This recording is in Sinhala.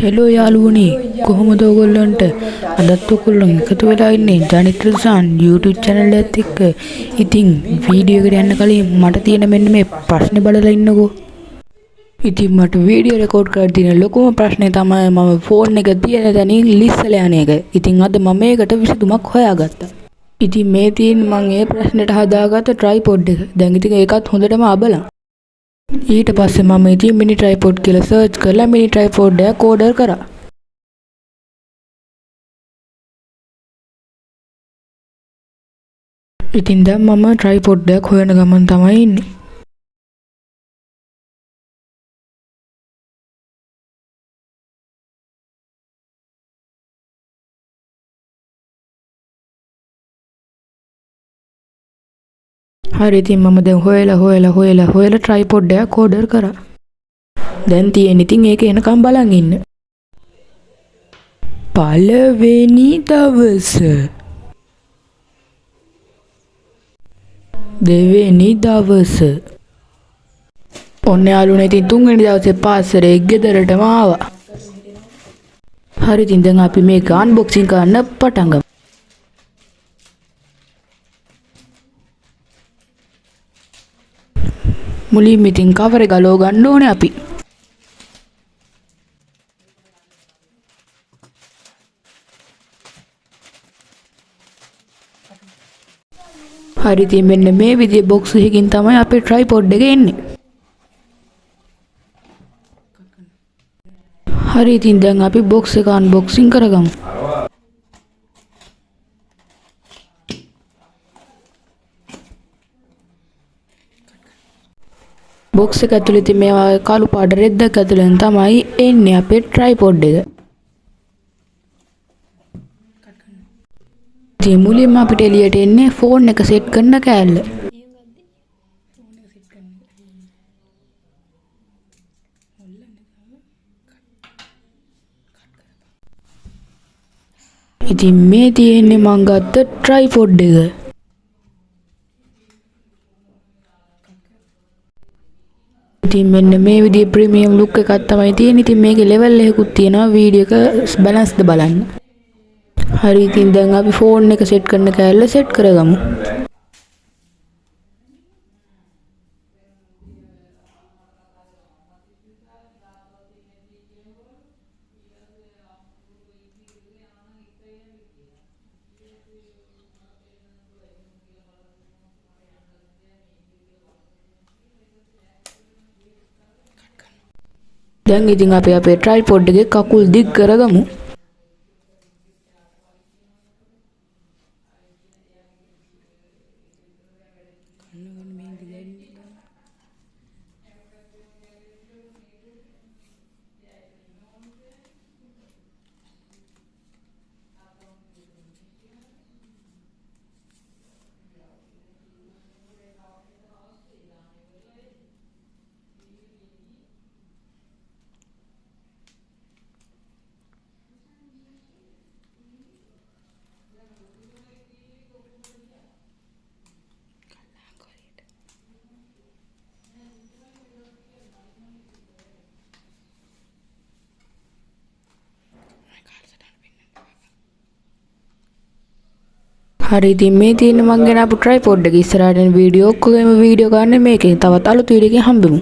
හෙලෝ යාළුවනි කොහොමද ඔයගොල්ලන්ට අදත් ඔයගොල්ලෝ එකතු වෙලා ඉන්නේ ජනිත් රසාන් YouTube channel එකත් එක්ක. ඉතින් වීඩියෝ එකට යන්න කලින් මට තියෙන මෙන්න මේ ප්‍රශ්නේ බලලා ඉන්නකෝ. ඉතින් මට වීඩියෝ රෙකෝඩ් කරලා තියෙන ලොකුම ප්‍රශ්නේ තමයි මම ෆෝන් එක තියෙන තැනින් ලිස්සලා යන එක. ඉතින් අද මම මේකට විසඳුමක් හොයාගත්තා. ඉතින් මේ තියෙන මම ඒ ප්‍රශ්නෙට හදාගත්ත ට්‍රයිපොඩ් එක. දැන් ඉතින් ඒකත් හොඳටම අබලන්. ඊට පස්සේ මම ඉතින් මිනි ට්‍රයිපොඩ් කියලා සර්ච් කරලා මිනි ට්‍රයිපොඩ් එක ඕඩර් කරා. ඉතින් දැන් මම ට්‍රයිපොඩ් එක හොයන ගමන් තමයි ඉන්නේ. හරි ඉතින් මම දැන් හොයලා ට්‍රයිපොඩ් එක ඕඩර් කරා. දැන් තියෙන ඉතින් ඒක එනකම් බලන් ඉන්න. පළවෙනි දවස, දෙවෙනි දවස. ඔන්න යාළුවනේ ඉතින් තුන්වෙනි දවසේ පාසලේ ගෙදරටම ආවා. හරි ඉතින් දැන් අපි මේක අන්බොක්සින් කරන්න පටන් ගමු. මුලින්ම ඉතින් කවර් එක ගලව ගන්න ඕනේ අපි. හරි ඉතින් මෙන්න මේ විදිහේ බොක්ස් එකකින් තමයි අපේ ට්‍රයිපොඩ් එක එන්නේ. හරි ඉතින් දැන් අපි බොක්ස් එක අන්බොක්සින් කරගමු. බොක්ස් එක ඇතුලේ ඉතින් මේ කළු පාට රෙද්දක් ඇතුලෙන් තමයි එන්නේ අපේ ට්‍රයිපොඩ් එක. ඉතින් මුලින්ම අපිට එළියට එන්නේ ෆෝන් එක සෙට් කරන කෑල්ල. ඉතින් මේ තියෙන්නේ මං ගත්ත ට්‍රයිපොඩ් එක. ඉතින් මෙන්න මේ විදිහේ ප්‍රීමියම් ලුක් එකක් තමයි තියෙන්නේ. ඉතින් මේකේ ලෙවල් එකකුත් තියෙනවා වීඩියෝ එක බැලන්ස්ද බලන්න. හරි ඉතින් දැන් අපි ෆෝන් එක සෙට් කරන කෑල්ල සෙට් කරගමු. දැන් ඉතින් අපි අපේ ට්‍රයිපොඩ් එකේ කකුල් දික් කරගමු. හරි ඉතින් මේ තියෙන මං ගෙන අපු ට්‍රයිපොඩ් එක ඉස්සරහට වීඩියෝ ඔක්කොගේම වීඩියෝ ගන්න මේකෙන් තවත් අලුත් වීඩියෝ එකකින් හම්බෙමු.